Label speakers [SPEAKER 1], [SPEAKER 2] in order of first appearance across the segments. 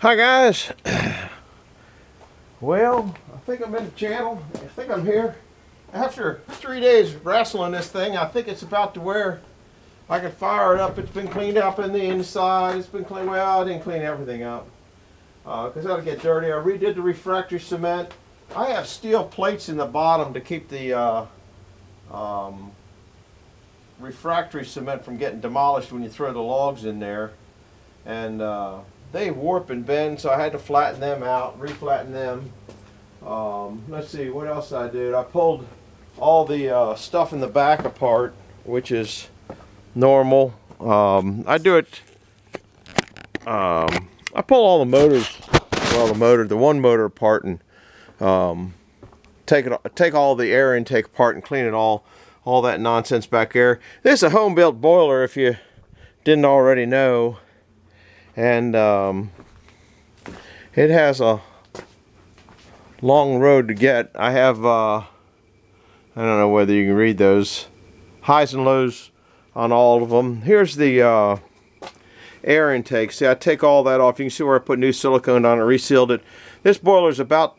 [SPEAKER 1] Hi guys. Well, I think I'm in the channel. I think I'm here. After 3 days wrestling this thing, I think it's about to where I can fire it up. It's been cleaned up in the inside. It's been cleaned. Well, I didn't clean everything up because that'll get dirty. I redid the refractory cement. I have steel plates in the bottom to keep the refractory cement from getting demolished when you throw the logs in there. And they warp and bend, so I had to flatten them out, re-flatten them. Let's see, what else I did? I pulled all the stuff in the back apart, which is normal. I do it, I pull all the motors, well, the one motor apart and take all the air intake apart and clean it all that nonsense back there. This is a home-built boiler, if you didn't already know. And it has a long road to get. I have I don't know whether you can read those highs and lows on all of them. Here's the air intake. See, I take all that off. You can see where I put new silicone on it, resealed it. This boiler's about,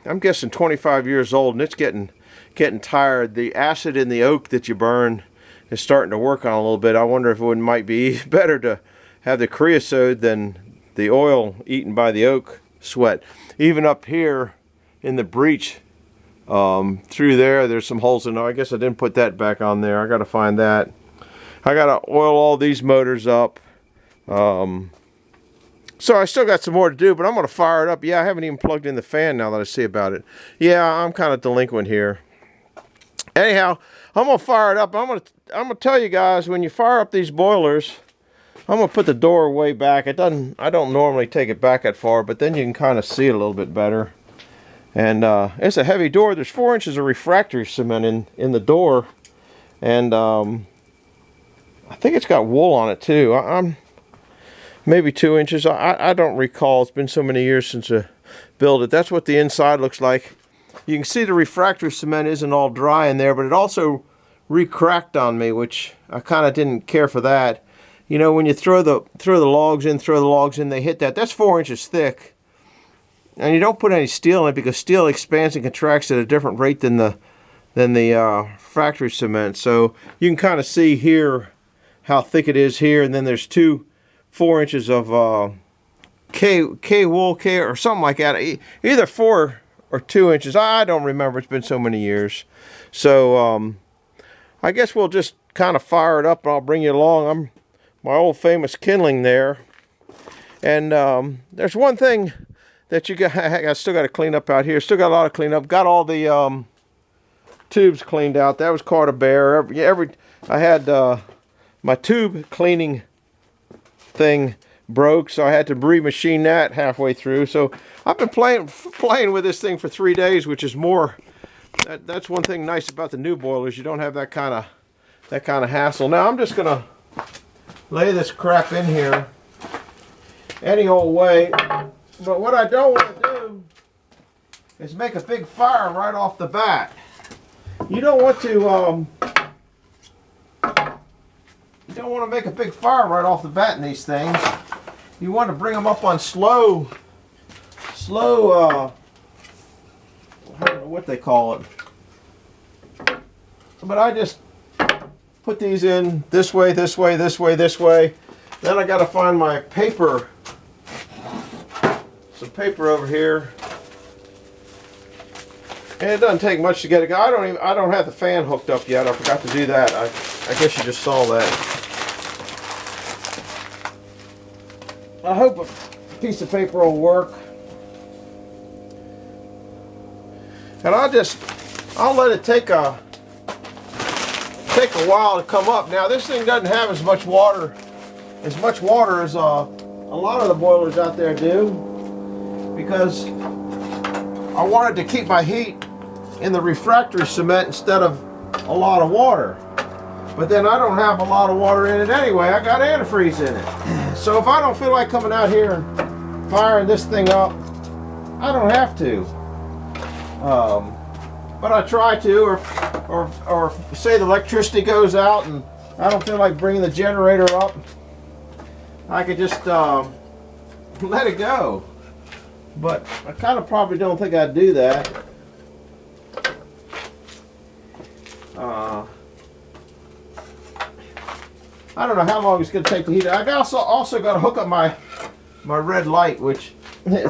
[SPEAKER 1] I'm guessing, 25 years old, and it's getting tired. The acid in the oak that you burn is starting to work on a little bit. I wonder if it might be better to have the creosote than the oil eaten by the oak sweat. Even up here in the breech, through there's some holes in there. I guess I didn't put that back on there. I got to find that. I got to oil all these motors up. So I still got some more to do, but I'm going to fire it up. Yeah, I haven't even plugged in the fan now that I see about it. Yeah, I'm kind of delinquent here. Anyhow, I'm going to fire it up. I'm going to tell you guys, when you fire up these boilers, I'm going to put the door way back. I don't normally take it back that far, but then you can kind of see it a little bit better. And it's a heavy door. There's 4 inches of refractory cement in the door. And I think it's got wool on it too. I'm maybe 2 inches. I don't recall. It's been so many years since I built it. That's what the inside looks like. You can see the refractory cement isn't all dry in there, but it also re-cracked on me, which I kind of didn't care for that. You know, when you throw the logs in, they hit that. That's 4 inches thick. And you don't put any steel in it because steel expands and contracts at a different rate than the factory cement. So you can kind of see here how thick it is here. And then there's 4 inches of K wool, or something like that. Either 4 or 2 inches. I don't remember. It's been so many years. So I guess we'll just kind of fire it up and I'll bring you along. My old famous kindling there. And there's one thing that I still got to clean up out here. Still got a lot of cleanup. Got all the tubes cleaned out. That was caught a bear. I had my tube cleaning thing broke, so I had to remachine that halfway through. So I've been playing with this thing for 3 days, which is more. That's one thing nice about the new boilers. You don't have that kind of hassle. Now I'm just gonna lay this crap in here any old way, but what I don't want to do is make a big fire right off the bat. You don't want to make a big fire right off the bat in these things. You want to bring them up on slow, I don't know what they call it, but I just put these in this way, this way, this way, this way. Then I got to find my paper, some paper over here, and it doesn't take much to get it. I don't have the fan hooked up yet. I forgot to do that. I guess you just saw that. I hope a piece of paper will work, and I'll let it take a while to come up. Now this thing doesn't have as much water as a lot of the boilers out there do, because I wanted to keep my heat in the refractory cement instead of a lot of water. But then I don't have a lot of water in it anyway. I got antifreeze in it. So if I don't feel like coming out here and firing this thing up, I don't have to. But I try to, or say the electricity goes out and I don't feel like bringing the generator up, I could just let it go. But I kind of probably don't think I'd do that. I don't know how long it's going to take to heat it. I also got to hook up my red light, which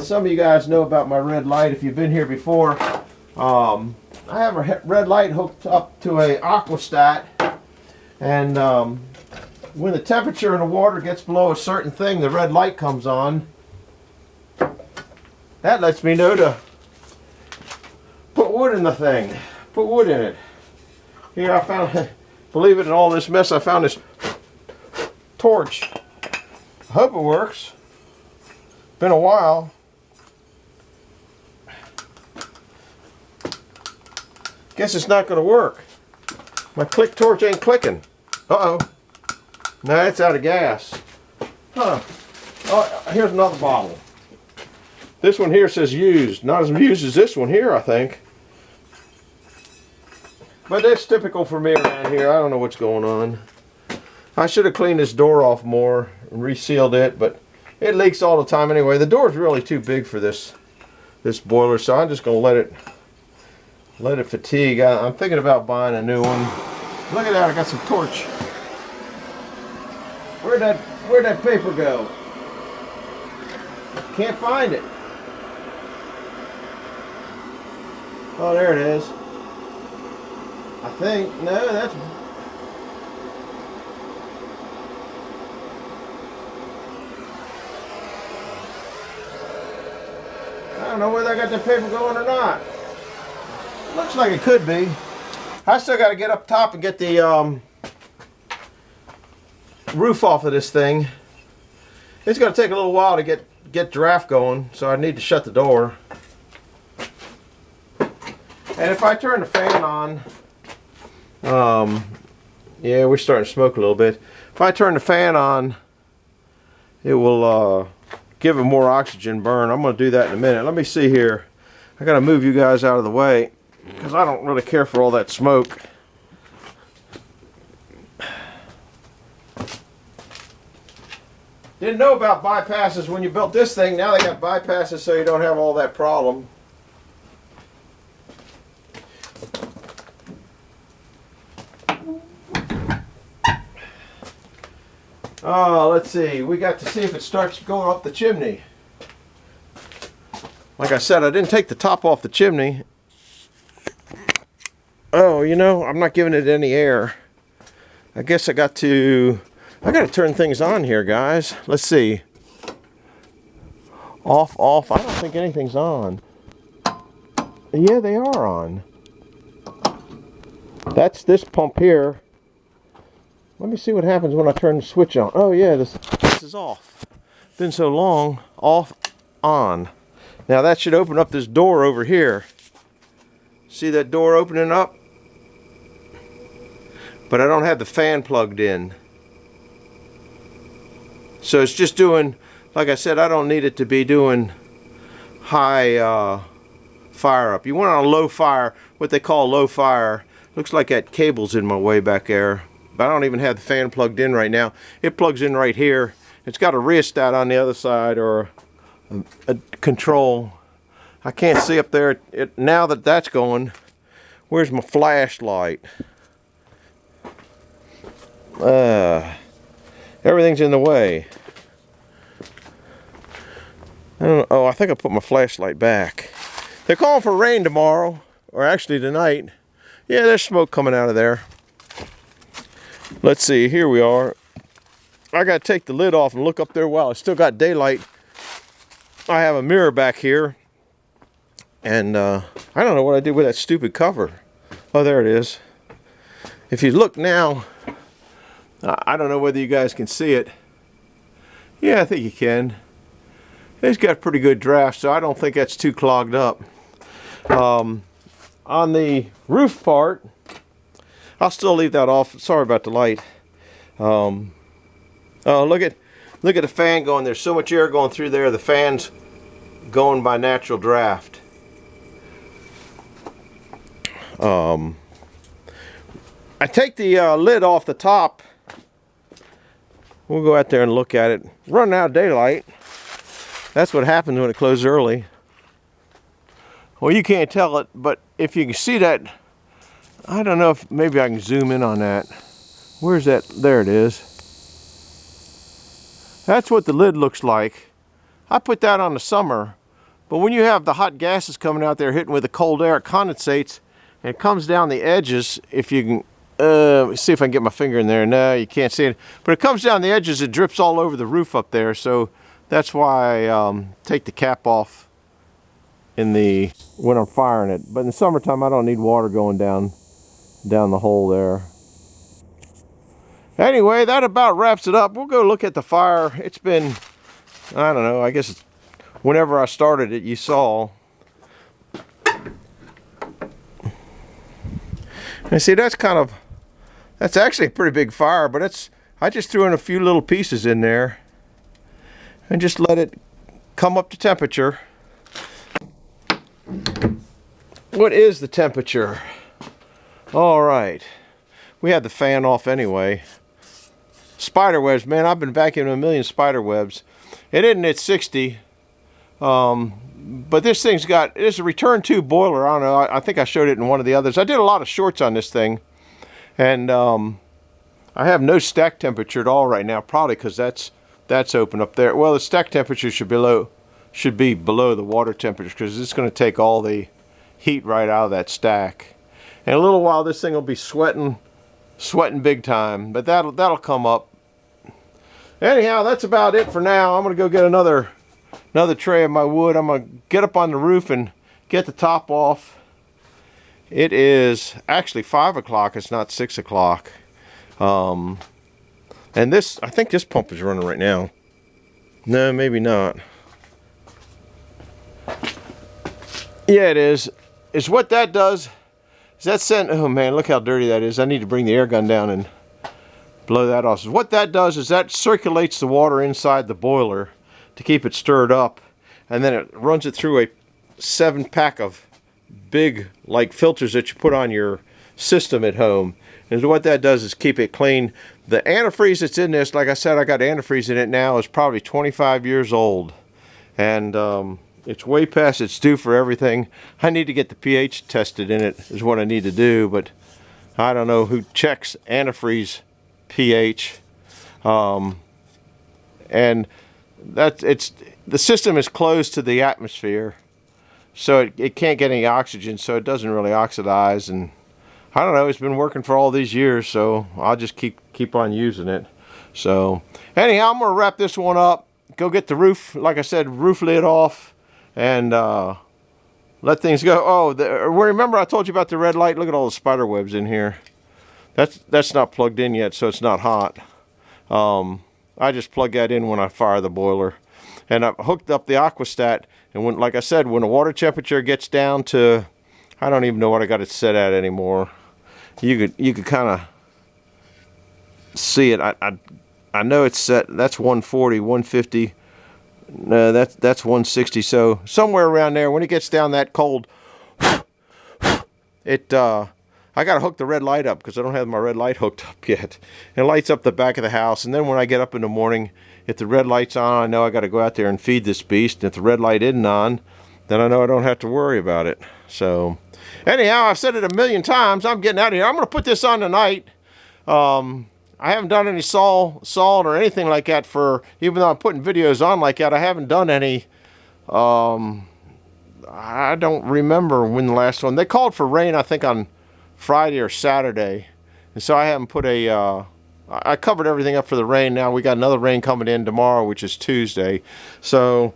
[SPEAKER 1] some of you guys know about my red light if you've been here before. I have a red light hooked up to a aquastat, and when the temperature in the water gets below a certain thing, the red light comes on. That lets me know to put wood in the thing. Put wood in it. Here I found, believe it, in all this mess, I found this torch. I hope it works. Been a while. Guess it's not going to work. My click torch ain't clicking. Uh-oh. No, it's out of gas. Huh. Oh, here's another bottle. This one here says used. Not as used as this one here, I think. But that's typical for me around here. I don't know what's going on. I should have cleaned this door off more and resealed it, but it leaks all the time anyway. The door's really too big for this boiler, so I'm just going to let it fatigue. I'm thinking about buying a new one. Look at that, I got some torch. Where'd that paper go? Can't find it. Oh, there it is. I think, no, that's... I don't know whether I got the paper going or not. Looks like it could be. I still got to get up top and get the roof off of this thing. It's going to take a little while to get draft going, so I need to shut the door. And if I turn the fan on, yeah, we're starting to smoke a little bit. If I turn the fan on, it will give it more oxygen burn. I'm going to do that in a minute. Let me see here. I got to move you guys out of the way because I don't really care for all that smoke. Didn't know about bypasses when you built this thing. Now they got bypasses so you don't have all that problem. Oh, let's see. We got to see if it starts going up the chimney. Like I said, I didn't take the top off the chimney. Oh, you know, I'm not giving it any air. I guess I got to turn things on here, guys. Let's see. Off, off. I don't think anything's on. Yeah, they are on. That's this pump here. Let me see what happens when I turn the switch on. Oh yeah, this is off. Been so long. Off, on. Now that should open up this door over here. See that door opening up? But I don't have the fan plugged in. So it's just doing, like I said, I don't need it to be doing high fire up. You want it on low fire, what they call low fire. Looks like that cable's in my way back there. But I don't even have the fan plugged in right now. It plugs in right here. It's got a rheostat on the other side, or a control. I can't see up there. Now that that's going, where's my flashlight? Everything's in the way. I don't know. Oh, I think I put my flashlight back. They're calling for rain tomorrow, or actually tonight. Yeah, there's smoke coming out of there. Let's see, here we are. I gotta take the lid off and look up there while it's still got daylight. I have a mirror back here. And I don't know what I did with that stupid cover. Oh, there it is. If you look now, I don't know whether you guys can see it. Yeah, I think you can. It's got pretty good draft, so I don't think that's too clogged up. On the roof part, I'll still leave that off. Sorry about the light. Oh, look at the fan going. There's so much air going through there. The fan's going by natural draft. I take the lid off the top. We'll go out there and look at it. Running out of daylight. That's what happens when it closes early. Well, you can't tell it, but if you can see that, I don't know if maybe I can zoom in on that. Where's that? There it is. That's what the lid looks like. I put that on the summer, but when you have the hot gases coming out there hitting with the cold air, it condensates and it comes down the edges. If you can, see if I can get my finger in there. No, you can't see it, but it comes down the edges. It drips all over the roof up there, so that's why I take the cap off when I'm firing it. But in the summertime, I don't need water going down the hole there. Anyway, that about wraps it up. We'll go look at the fire. It's been, I don't know, I guess it's whenever I started it, you saw. And see, that's actually a pretty big fire, but I just threw in a few little pieces in there and just let it come up to temperature. What is the temperature? All right, we had the fan off anyway. Spider webs, man, I've been vacuuming a million spider webs. It isn't at 60, but this thing's it's a return tube boiler. I don't know, I think I showed it in one of the others. I did a lot of shorts on this thing, and I have no stack temperature at all right now, probably because that's open up there. Well, the stack temperature should be below the water temperature, because it's going to take all the heat right out of that stack. In a little while, this thing will be sweating big time, but that'll come up. Anyhow, that's about it for now. I'm gonna go get another tray of my wood. I'm gonna get up on the roof and get the top off. It is actually 5 o'clock. It's not 6 o'clock. And I think this pump is running right now. No, maybe not. Yeah, it is. Is what that does. Is that sent? Oh man, look how dirty that is. I need to bring the air gun down and blow that off. So what that does is that circulates the water inside the boiler to keep it stirred up, and then it runs it through a 7-pack of big like filters that you put on your system at home. And what that does is keep it clean. The antifreeze that's in this, like I said, I got antifreeze in it now, is probably 25 years old, and it's way past its due for everything. I need to get the pH tested in it, is what I need to do, but I don't know who checks antifreeze pH. And the system is closed to the atmosphere, so it can't get any oxygen, so it doesn't really oxidize. And I don't know, it's been working for all these years, so I'll just keep on using it. So anyhow, I'm gonna wrap this one up, go get the roof, like I said, roof lid off, and let things go. Oh, remember I told you about the red light? Look at all the spider webs in here. That's not plugged in yet, so it's not hot. I just plug that in when I fire the boiler. And I've hooked up the aquastat, and like I said, when the water temperature gets down to, I don't even know what I got it set at anymore. You could kind of see it. I know it's set, that's 140, 150. No, that's 160. So somewhere around there, when it gets down that cold, I got to hook the red light up because I don't have my red light hooked up yet. It lights up the back of the house, and then when I get up in the morning, if the red light's on, I know I got to go out there and feed this beast. And if the red light isn't on, then I know I don't have to worry about it. So anyhow, I've said it a million times. I'm getting out of here. I'm going to put this on tonight. I haven't done any salt or anything like that even though I'm putting videos on like that, I haven't done any. I don't remember when the last one. They called for rain, I think, on Friday or Saturday. And so I haven't put I covered everything up for the rain. Now we got another rain coming in tomorrow, which is Tuesday. So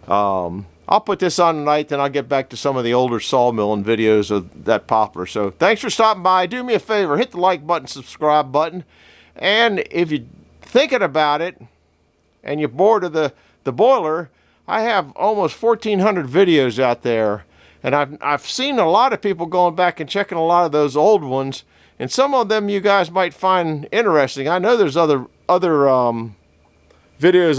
[SPEAKER 1] I'll put this on tonight, then I'll get back to some of the older sawmilling videos of that poplar. So thanks for stopping by. Do me a favor, hit the like button, subscribe button. And if you're thinking about it and you're bored of the boiler, I have almost 1,400 videos out there. And I've seen a lot of people going back and checking a lot of those old ones. And some of them you guys might find interesting. I know there's other videos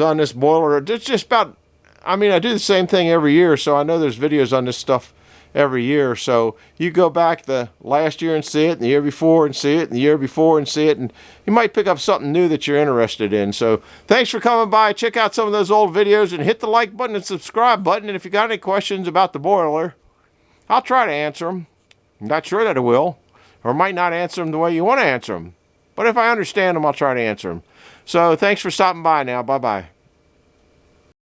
[SPEAKER 1] on this boiler. It's just about, I mean, I do the same thing every year, so I know there's videos on this stuff every year. So you go back the last year and see it, and the year before and see it, and the year before and see it, and you might pick up something new that you're interested in. So thanks for coming by. Check out some of those old videos and hit the like button and subscribe button. And if you got any questions about the boiler, I'll try to answer them. I'm not sure that I will, or might not answer them the way you want to answer them. But if I understand them, I'll try to answer them. So thanks for stopping by now. Bye-bye.